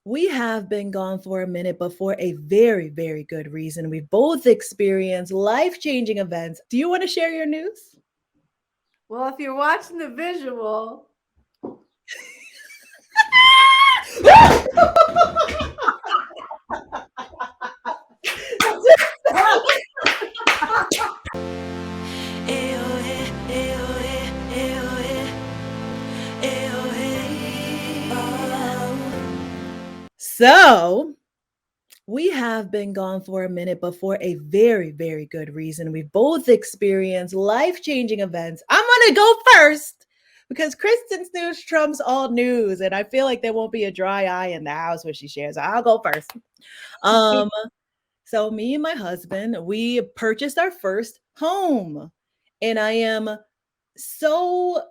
We have been gone for a minute, but for a very, very good reason. We've both experienced life changing events. Do you want to share your news? Well, if you're watching the visual, So, we have been gone for a minute, but for a very, very good reason. We've both experienced life changing events. I'm going to go first because Kristen's news trumps all news. And I feel like there won't be a dry eye in the house when she shares. I'll go first. Um, so, me and my husband, we purchased our first home. And I am so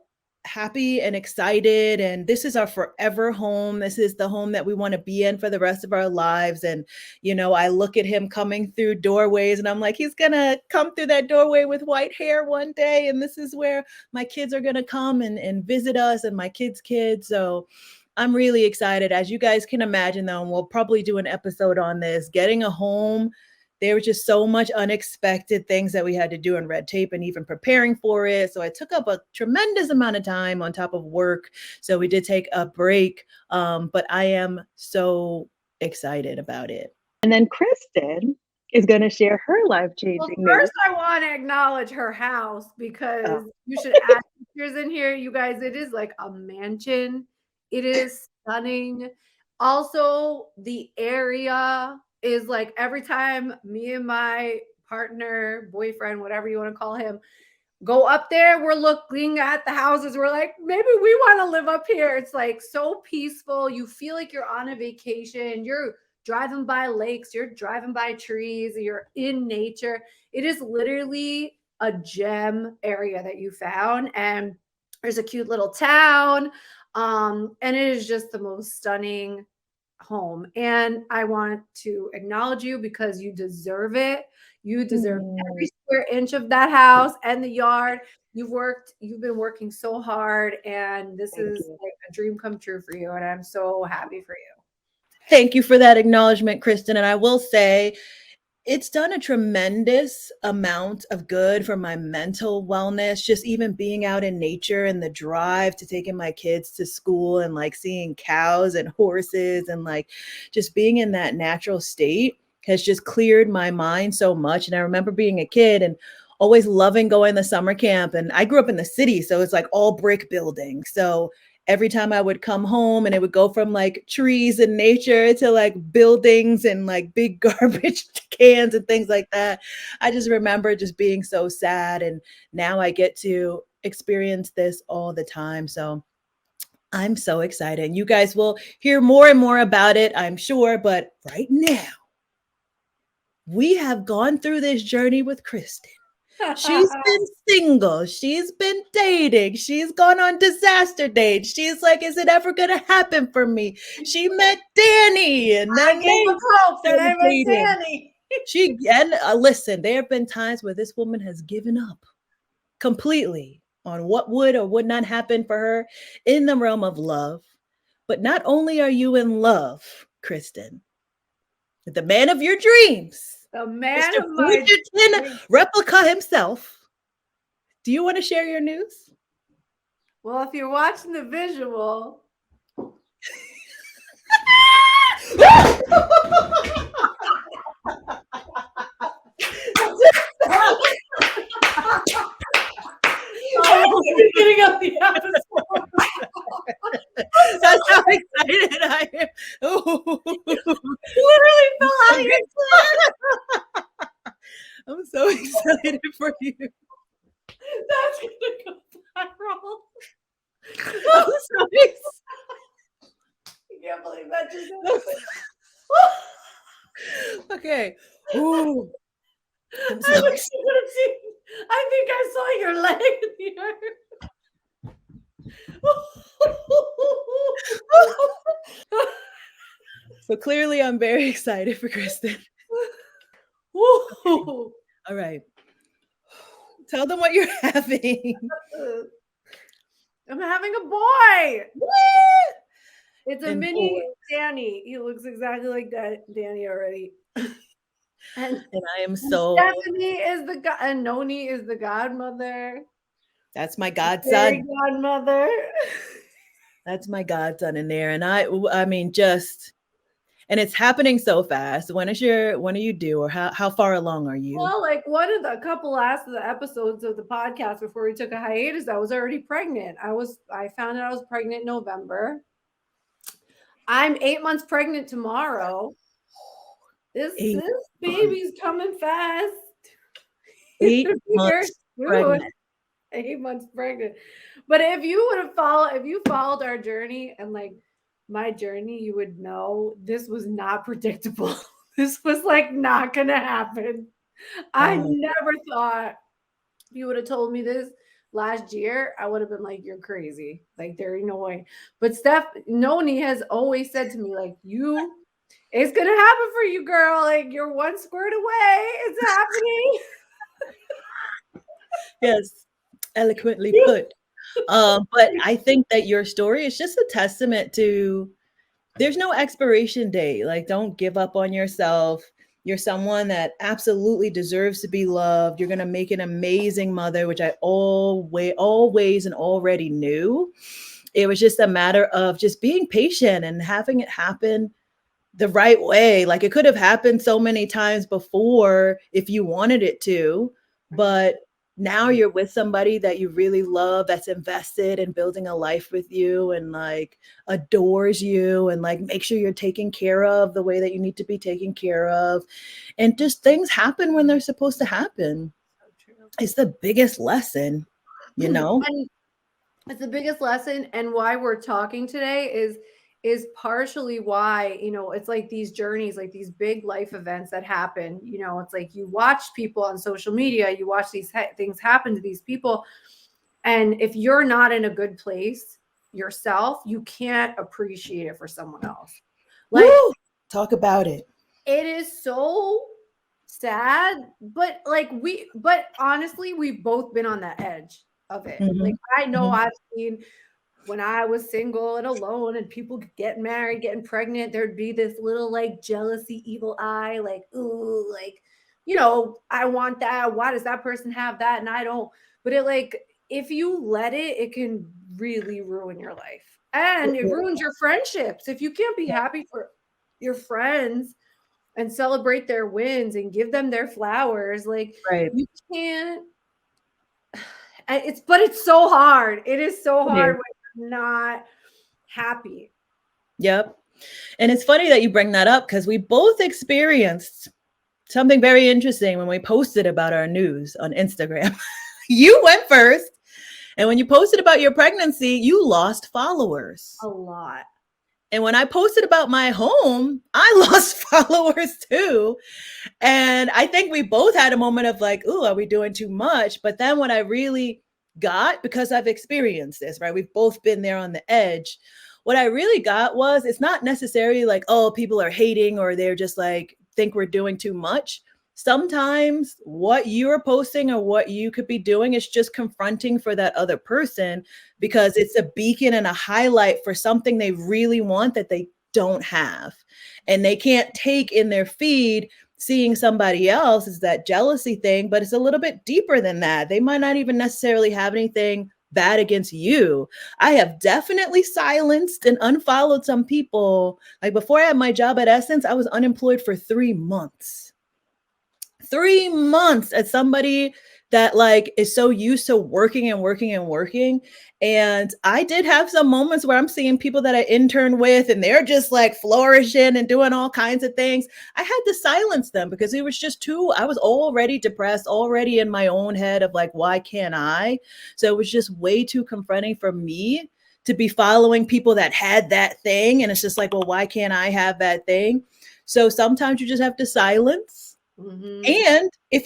happy and excited, and this is our forever home. This is the home that we want to be in for the rest of our lives. And I look at him coming through doorways and I'm like, he's gonna come through that doorway with white hair one day, and this is where my kids are gonna come and visit us, and my kids. So I'm really excited. As you guys can imagine, though, and we'll probably do an episode on this, getting a home, there was just so much unexpected things that we had to do in red tape and even preparing for it. So it took up a tremendous amount of time on top of work. So we did take a break. But I am so excited about it. And then Kristen is going to share her life well, changing news. first I want to acknowledge her house because Oh, you should add pictures in here, you guys. It is like a mansion. It is stunning. Also, the area is like every time me and my partner, boyfriend, whatever you want to call him, go up there, we're looking at the houses. We're like, maybe we want to live up here. It's like so peaceful. You feel like you're on a vacation. You're driving by lakes, you're driving by trees, you're in nature. It is literally a gem area that you found. And there's a cute little town. And it is just the most stunning home. And I want to acknowledge you because you deserve it. You deserve mm, every square inch of that house and the yard. You've been working so hard, and this thank is you. like a dream come true for you. And I'm so happy for you. Thank you for that acknowledgement, Kristen. And I will say, it's done a tremendous amount of good for my mental wellness, just even being out in nature and the drive to taking my kids to school and like seeing cows and horses and like just being in that natural state has just cleared my mind so much. And I remember being a kid and always loving going to summer camp. And I grew up in the city, so it's like all brick buildings. So every time I would come home and it would go from like trees and nature to like buildings and like big garbage cans and things like that. I just remember just being so sad. And now I get to experience this all the time. So I'm so excited. You guys will hear more and more about it, I'm sure. But right now, we have gone through this journey with Kristen. She's been single. She's been dating. She's gone on disaster dates. She's like, is it ever going to happen for me? She met Danny and I then gave they up hope that started I met dating. Danny. She, and listen, there have been times where this woman has given up completely on what would or would not happen for her in the realm of love. But not only are you in love, Kristen, with the man of your dreams, The man Mr. of my Bridgerton dreams. replica himself. Do you want to share your news? Well, if you're watching the visual, Oh, the beginning of the episode. that's how excited I am. Oh, Literally fell out of your I'm so excited for you. That's gonna go viral. I'm so excited. I can't believe that just Okay. Ooh, I'm I so wish excited. you would have seen. I think I saw your leg in the air. So clearly, I'm very excited for Kristen. Woo. All right. Tell them what you're having. I'm having a boy. What? It's a in full mini wings. Danny. He looks exactly like that Danny already. And And I am and so, Stephanie is the god and Noni is the godmother, that's my fairy godson. godmother. That's my godson in there. And I mean, just, and it's happening so fast. When are you due, or how far along are you? Well, like one of the couple last of the episodes of the podcast before we took a hiatus, I was already pregnant. I found out I was pregnant in November. I'm 8 months pregnant tomorrow. Eight This months. baby's coming fast. He's Eight gonna be here months soon. pregnant. 8 months pregnant. But if you followed our journey and like my journey, you would know this was not predictable. This was like not gonna happen. I Oh my, never thought if you would have told me this last year, I would have been like, you're crazy. Like, there ain't no way. But Steph Noni has always said to me, like, it's gonna happen for you, girl. Like, you're one squirt away. It's happening. yes, eloquently put. But I think that your story is just a testament to there's no expiration date. Like, don't give up on yourself. You're someone that absolutely deserves to be loved. You're going to make an amazing mother, which I always and already knew. It was just a matter of just being patient and having it happen the right way. Like, it could have happened so many times before if you wanted it to, but now you're with somebody that you really love, that's invested in building a life with you and like adores you and like make sure you're taken care of the way that you need to be taken care of. And just things happen when they're supposed to happen. It's the biggest lesson, you know? And it's the biggest lesson, and why we're talking today is partially why, it's like these journeys, like these big life events that happen. It's like you watch people on social media, you watch these things happen to these people, and if you're not in a good place yourself, you can't appreciate it for someone else. Like, Woo! Talk about it. it is so sad, but honestly, we've both been on that edge of it. Like, Mhm, I know mhm. I've seen when I was single and alone and people getting married, getting pregnant, there'd be this little like jealousy, evil eye, like, ooh, like, I want that. Why does that person have that? And I don't. But if you let it, it can really ruin your life. It And it really- ruins your friendships. If you can't be happy for your friends and celebrate their wins and give them their flowers, like, Right. you can't. But it's so hard. It is so It is. hard when you're not happy. Yep. And it's funny that you bring that up because we both experienced something very interesting when we posted about our news on Instagram. You went first. And when you posted about your pregnancy, you lost followers. A lot. And when I posted about my home, I lost followers too. And I think we both had a moment of like, ooh, are we doing too much? But then what I really got, because I've experienced this, right? We've both been there on the edge. What I really got was it's not necessarily like, oh, people are hating or they're just like, think we're doing too much. Sometimes what you're posting or what you could be doing is just confronting for that other person because it's a beacon and a highlight for something they really want that they don't have. And they can't take in their feed seeing somebody else is that jealousy thing, but it's a little bit deeper than that. They might not even necessarily have anything bad against you. I have definitely silenced and unfollowed some people. Like before I had my job at Essence, I was unemployed for 3 months. 3 months as somebody that like is so used to working and working and working. And I did have some moments where I'm seeing people that I interned with and they're just like flourishing and doing all kinds of things. I had to silence them because it was just too, I was already depressed, already in my own head of like, why can't I? So it was just way too confronting for me to be following people that had that thing. And it's just like, well, why can't I have that thing? So sometimes you just have to silence. Mhm. And if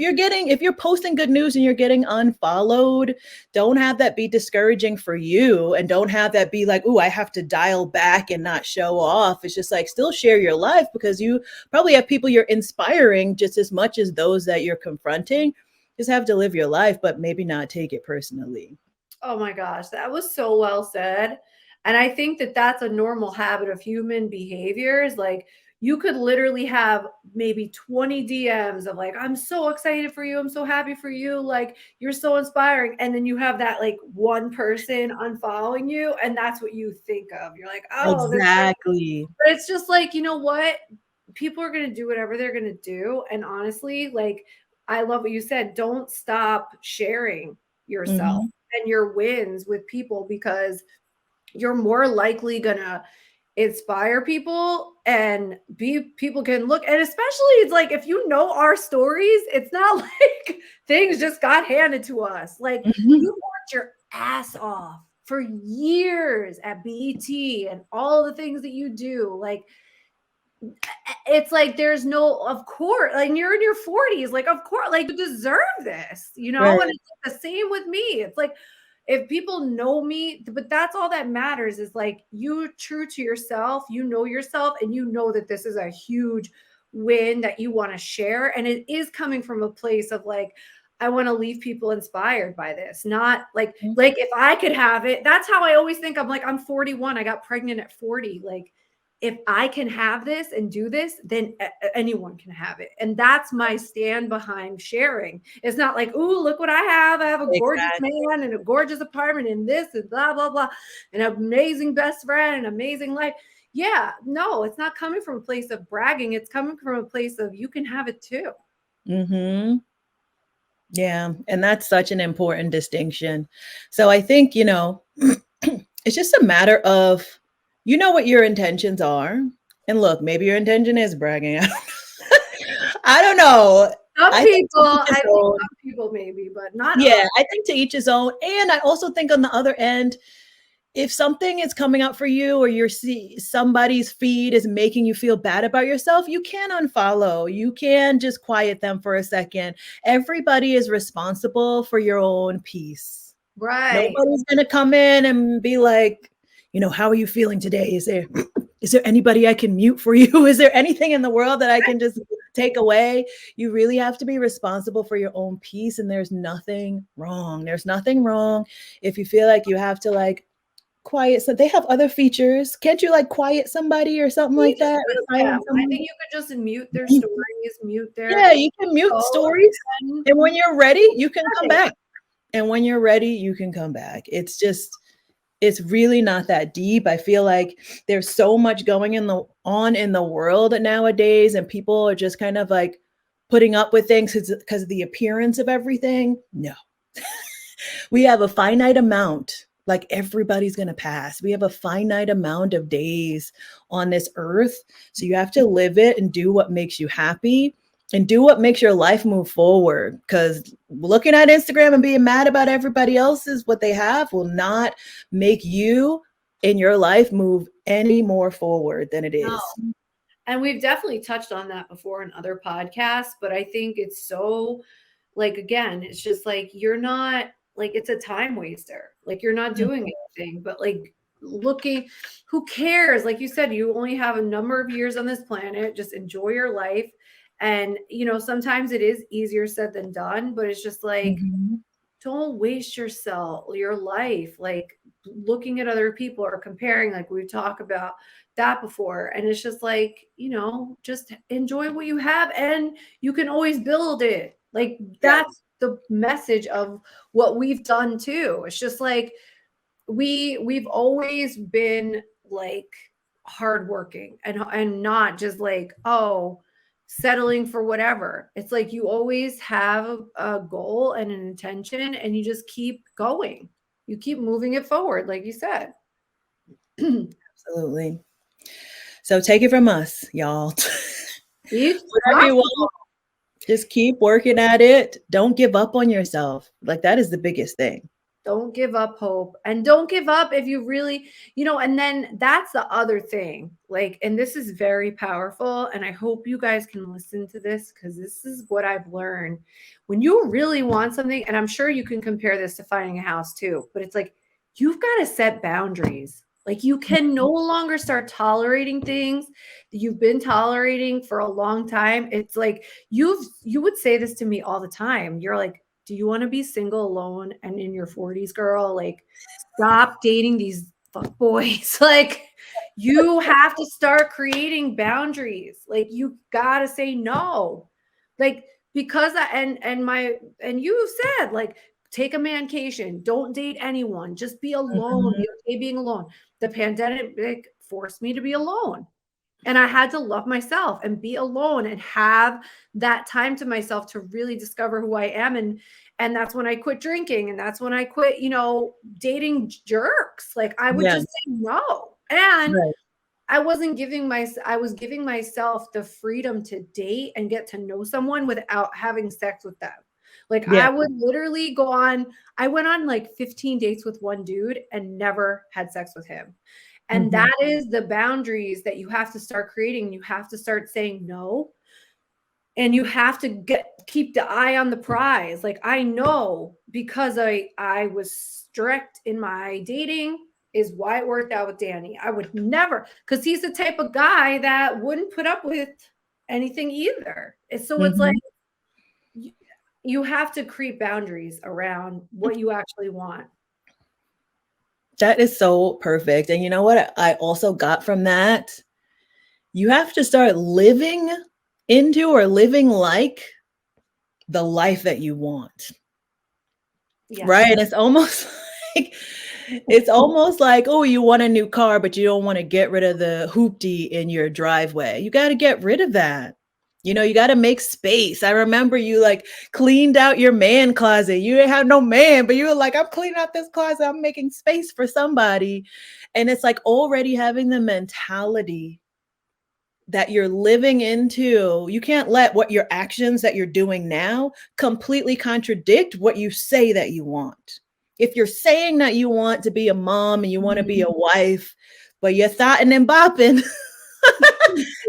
you're posting good news and you're getting unfollowed, don't have that be discouraging for you and don't have that be like, "Ooh, I have to dial back and not show off." It's just like still share your life because you probably have people you're inspiring just as much as those that you're confronting. Just have to live your life, but maybe not take it personally. Oh my gosh, that was so well said. And I think that that's a normal habit of human behaviors. Like you could literally have maybe 20 DMs of like, I'm so excited for you. I'm so happy for you. Like you're so inspiring. And then you have that like one person unfollowing you. And that's what you think of. You're like, oh, this person. Exactly. But it's just like, you know what? People are going to do whatever they're going to do. And honestly, like, I love what you said. Don't stop sharing yourself Mhm. and your wins with people because you're more likely gonna inspire people and be people can look, and especially it's like if you know our stories, it's not like things just got handed to us. Like Mhm. you worked your ass off for years at BET and all the things that you do. Like it's like there's no, of course, like you're in your 40s, like of course, like you deserve this, you know. And Right. it's the same with me. It's like if people know me, but that's all that matters is like you true to yourself, you know yourself, and you know that this is a huge win that you want to share. And it is coming from a place of like, I want to leave people inspired by this, not Mhm. like if I could have it. That's how I always think. I'm like, I'm 41. I got pregnant at 40. Like if I can have this and do this, then anyone can have it. And that's my stand behind sharing. It's not like, ooh, look what I have. I have a gorgeous Exactly. man and a gorgeous apartment and this and blah, blah, blah, an amazing best friend, an amazing life. Yeah, no, it's not coming from a place of bragging. It's coming from a place of you can have it too. Mhm. Yeah, and that's such an important distinction. So I think, it's just a matter of you know what your intentions are. And look, maybe your intention is bragging. I don't know. Some I think people, to each I his think own. some people maybe, but not Yeah, us. I think to each his own. And I also think on the other end, if something is coming up for you or you're see somebody's feed is making you feel bad about yourself, you can unfollow. You can just quiet them for a second. Everybody is responsible for your own peace. Right. Nobody's going to come in and be like, how are you feeling today? Is there anybody I can mute for you? Is there anything in the world that I can just take away? You really have to be responsible for your own peace, and there's nothing wrong. There's nothing wrong if you feel like you have to like quiet. So they have other features. Can't you like quiet somebody or something You like just that, or mute them. silence I someone? think you could just mute their stories, mute their Yeah, you can mute info, stories, and and when you're ready, you can come right. back. And when you're ready, you can come back. It's really not that deep. I feel like there's so much going in the world nowadays, and people are just kind of like putting up with things because of the appearance of everything. No, we have a finite amount. Like everybody's going to pass. We have a finite amount of days on this earth. So you have to live it and do what makes you happy and do what makes your life move forward. Because looking at Instagram and being mad about everybody else's what they have will not make you in your life move any more forward than it No. is. And we've definitely touched on that before in other podcasts, but I think it's so like again, it's just like you're not like it's a time waster. Like you're not doing anything, but like looking, who cares? Like you said, you only have a number of years on this planet. Just enjoy your life. And sometimes it is easier said than done, but it's just like Mhm. don't waste your life like looking at other people or comparing, like we talked about that before. And it's just like just enjoy what you have, and you can always build it. Like Yeah, that's the message of what we've done too. It's just like we've always been like hardworking and not just like, oh, settling for whatever. It's like you always have a goal and an intention, and you just keep going. You keep moving it forward, like you said. absolutely. So take it from us, y'all. Each Whatever you possible. want. Just keep working at it. Don't give up on yourself. Like that is the biggest thing. Don't give up hope, and don't give up if you really, and then that's the other thing. Like, and this is very powerful. And I hope you guys can listen to this because this is what I've learned. When you really want something, and I'm sure you can compare this to finding a house too, but it's like you've got to set boundaries. Like, you can no longer start tolerating things that you've been tolerating for a long time. It's like you would say this to me all the time. You're like, do you want to be single alone and in your 40s, girl? Like, stop dating these fuck boys. Like, you have to start creating boundaries. Like, you gotta say no. Like, because and you said, like, take a mancation, don't date anyone, just be alone, Mhm. be okay being alone. The pandemic forced me to be alone. And I had to love myself and be alone and have that time to myself to really discover who I am. And that's when I quit drinking. And that's when I quit, dating jerks. Like, I would Yeah, just say no. And right. I was giving myself the freedom to date and get to know someone without having sex with them. Like, Yeah. I would literally I went on like 15 dates with one dude and never had sex with him. And Mhm. that is the boundaries that you have to start creating. You have to start saying no. And you have to keep the eye on the prize. Like, I know, because I was strict in my dating, is why it worked out with Danny. I would never, because he's the type of guy that wouldn't put up with anything either. And so it's like, Mhm. you, you have to create boundaries around what you actually want. That is so perfect. And you know what I also got from that? You have to start living into or living like the life that you want. Right? Yes. And it's almost like it's almost like, oh, you want a new car, but you don't want to get rid of the hoopty in your driveway. You got to get rid of that. You got to make space. I remember you like cleaned out your man closet. You didn't have no man, but you were like, I'm cleaning out this closet. I'm making space for somebody. And it's like already having the mentality that you're living into. You can't let what your actions that you're doing now completely contradict what you say that you want. If you're saying that you want to be a mom and you want to be a wife, but you're thotting and bopping,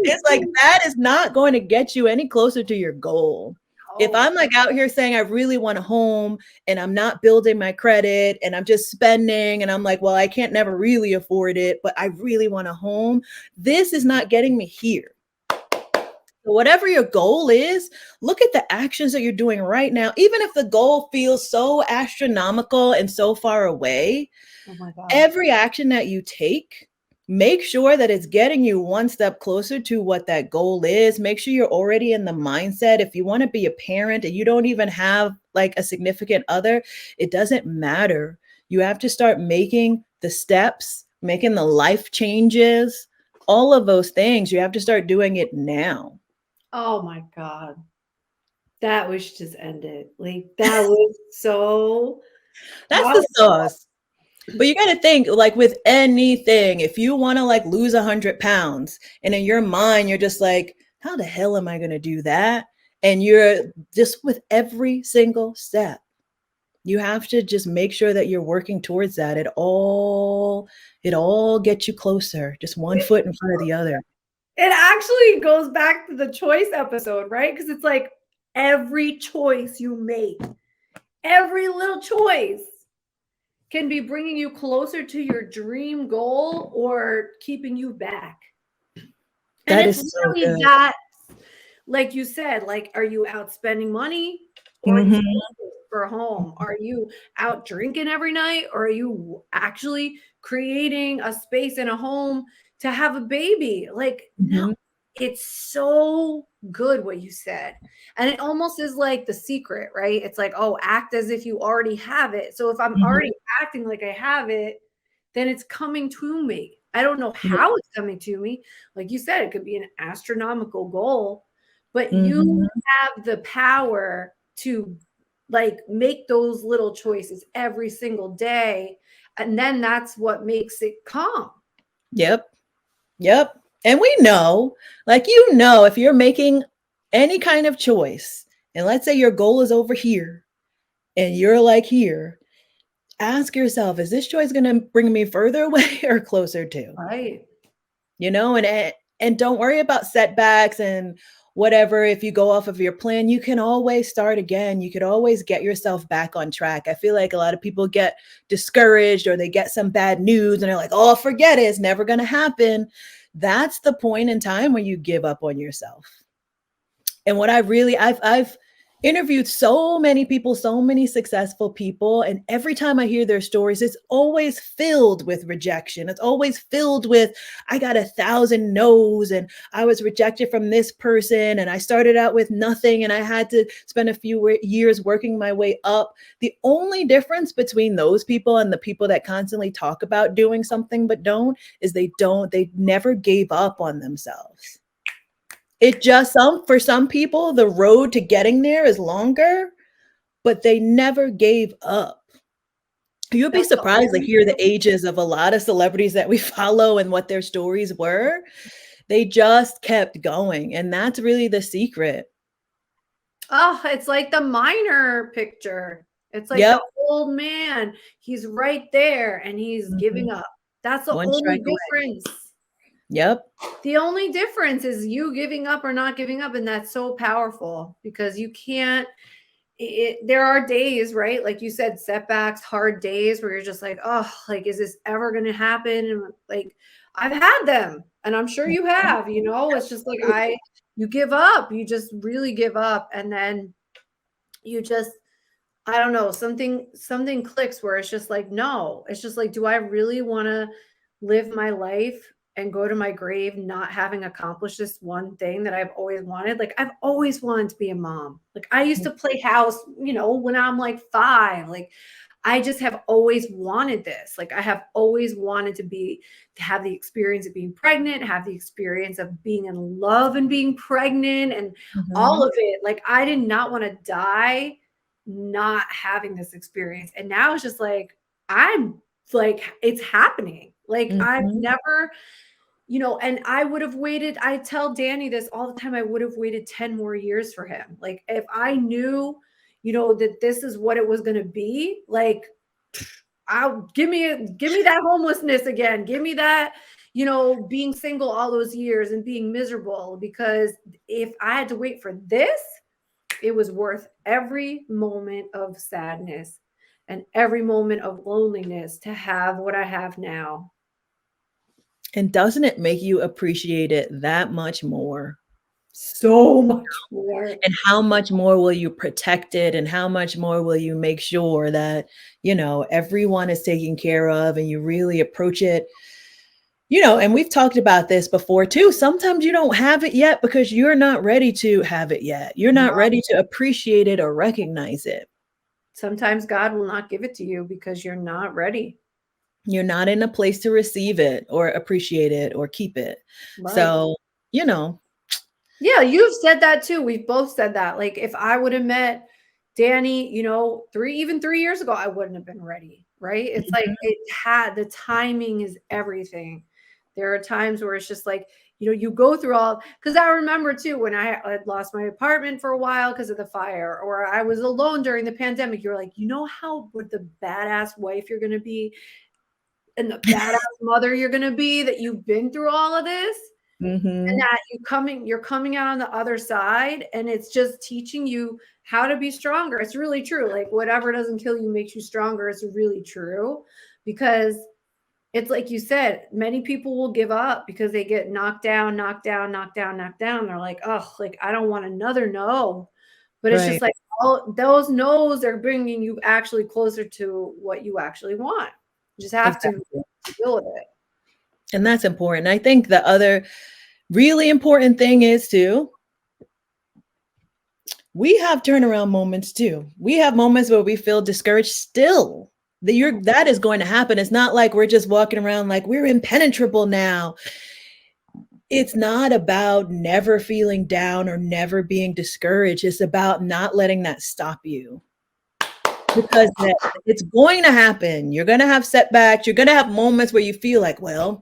it's like that is not going to get you any closer to your goal. If Oh, I'm like out here saying I really want a home and I'm not building my credit and I'm just spending and I'm like, well, I can't never really afford it, but I really want a home, this is not getting me here. So whatever your goal is, look at the actions that you're doing right now. Even if the goal feels so astronomical and so far away, oh my God. every action that you take, make sure that it's getting you one step closer to what that goal is. Make sure you're already in the mindset. If you want to be a parent and you don't even have like a significant other, it doesn't matter. You have to start making the steps, making the life changes, all of those things. You have to start doing it now. Oh my God. That we should just end it. Like, that was so That's the powerful. sauce. But you got to think like with anything, if you want to like lose 100 pounds and in your mind, you're just like, how the hell am I going to do that? And you're just with every single step, you have to just make sure that you're working towards that. It all gets you closer, just one foot in front of the other. It actually goes back to the choice episode, right? Because it's like, every choice you make, every little choice can be bringing you closer to your dream goal or keeping you back. And That it's is so really good. that, like you said, like, are you out spending money, or are you Mhm. saving for a home? Are you out drinking every night, or are you actually creating a space in a home to have a baby? Like, no, Mhm. it's so good what you said. And it almost is like The Secret, right? It's like, oh, act as if you already have it. So if I'm Mhm. already acting like I have it, then it's coming to me. I don't know Yeah. how it's coming to me. Like you said, it could be an astronomical goal, but you Mhm. have the power to, like, make those little choices every single day. And then that's what makes it come. Yep. Yep. And we know, like, if you're making any kind of choice, and let's say your goal is over here and you're like here, ask yourself, is this choice going to bring me further away or closer to? Right. And don't worry about setbacks and whatever. If you go off of your plan, you can always start again. You could always get yourself back on track. I feel like a lot of people get discouraged or they get some bad news and they're like, oh, forget it, it's never going to happen. That's the point in time when you give up on yourself. And what I really I've interviewed so many people, so many successful people. And every time I hear their stories, it's always filled with rejection. It's always filled with, I got 1,000 no's and I was rejected from this person. And I started out with nothing and I had to spend a few years working my way up. The only difference between those people and the people that constantly talk about doing something but don't is they never gave up on themselves. It just for some people, the road to getting there is longer, but they never gave up. You'll be That's the surprised to only hear the ages of a lot of celebrities that we follow and what their stories were. They just kept going, and that's really the secret. Oh, it's like the minor picture. It's like the Yep. old man. He's right there and he's Mhm. giving up. That's the One only strike away. difference. Yep. The only difference is you giving up or not giving up, and that's so powerful because you can't there are days, right? Like you said, setbacks, hard days where you're just like, oh, like, is this ever going to happen? And like, I've had them and I'm sure you Mhm. have, you know, it's just like, Absolutely. you give up, you just really give up. And then you just, I don't know, something clicks where it's just like, no, it's just like, do I really want to live my life and go to my grave not having accomplished this one thing that I've always wanted? Like I've always wanted to be a mom. Like I used to play house, you know, when I'm like 5. Like I just have always wanted this. Like I have always wanted to have the experience of being pregnant, have the experience of being in love and being pregnant and all Mhm. of it. Like I did not want to die not having this experience. And now it's just like, I'm like, it's happening. Like, I've Mhm. never, you know, and I would have waited. I tell Danny this all the time. I would have waited 10 more years for him. Like, if I knew, you know, that this is what it was going to be, like, I'll give me that homelessness again. Give me that, you know, being single all those years and being miserable. Because if I had to wait for this, it was worth every moment of sadness and every moment of loneliness to have what I have now. And doesn't it make you appreciate it that much more? So much more. And how much more will you protect it and how much more will you make sure that, everyone is taken care of and you really approach it, and we've talked about this before too. Sometimes you don't have it yet because you're not ready to have it yet. You're not No. ready to appreciate it or recognize it. Sometimes God will not give it to you because you're not ready. You're not in a place to receive it or appreciate it or keep it. Right. So, you know, Yeah, you've said that too. We've both said that. Like if I would have met Danny, you know, 3 years ago, I wouldn't have been ready. Right. It's like mhm, the timing is everything. There are times where it's just like, you know, you go through all because I remember too when I had lost my apartment for a while because of the fire, or I was alone during the pandemic. You're like, you know how what the badass wife you're gonna be and the badass mother you're gonna be that you've been through all of this and mhm, that you're coming out on the other side and it's just teaching you how to be stronger. It's really true. Like whatever doesn't kill you makes you stronger. It's really true because it's like you said, many people will give up because they get knocked down, knocked down, knocked down, knocked down. They're like, oh, like I don't want another no. But it's just right, like all those no's are bringing you actually closer to what you actually want. You just have to exactly. deal with it. And that's important. I think the other really important thing is too, we have turnaround moments too. We have moments where we feel discouraged still. That is going to happen. It's not like we're just walking around like we're impenetrable now. It's not about never feeling down or never being discouraged. It's about not letting that stop you because it's going to happen. You're going to have setbacks. You're going to have moments where you feel like, well,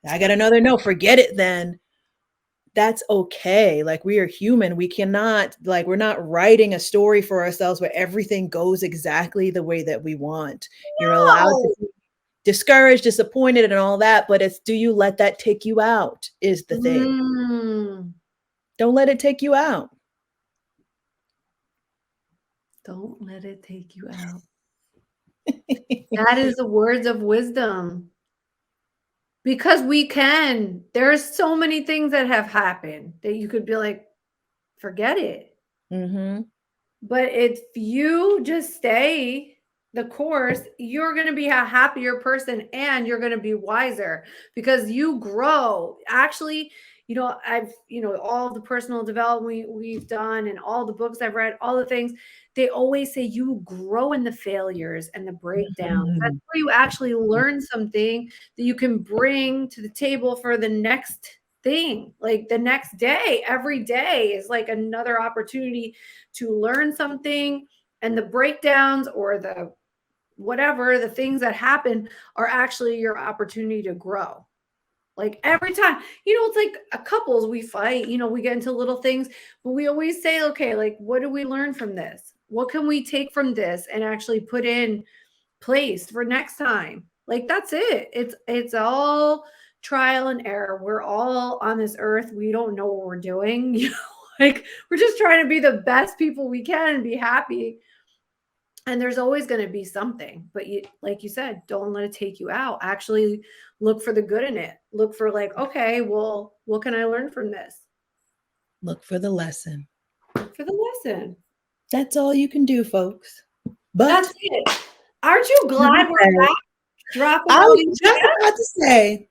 I got another no, forget it then. That's okay. Like we are human. We cannot like we're not writing a story for ourselves where everything goes exactly the way that we want. You're allowed to No. be discouraged, disappointed and all that, but it's do you let that take you out is the thing. Mm. Don't let it take you out. Don't let it take you out. That is the words of wisdom. Because we can. There's so many things that have happened that you could be like, forget it. Mhm. But if you just stay the course, you're going to be a happier person and you're going to be wiser because you grow. Actually, all the personal development we've done and all the books I've read, all the things, they always say you grow in the failures and the breakdowns. That's Mhm. where you actually learn something that you can bring to the table for the next thing. Like the next day, every day is like another opportunity to learn something, and the breakdowns or the whatever the things that happen are actually your opportunity to grow. Like every time, it's like a couples, we fight, we get into little things, but we always say, okay, like what do we learn from this, what can we take from this and actually put in place for next time. Like that's it. It's all trial and error. We're all on this earth. We don't know what we're doing. Like we're just trying to be the best people we can and be happy. And there's always going to be something, but like you said, don't let it take you out. Actually look for the good in it. Look for like, okay, well, what can I learn from this? Look for the lesson. Look for the lesson. That's all you can do, folks. But That's it. Aren't you glad we're back dropping I all was these just about to say,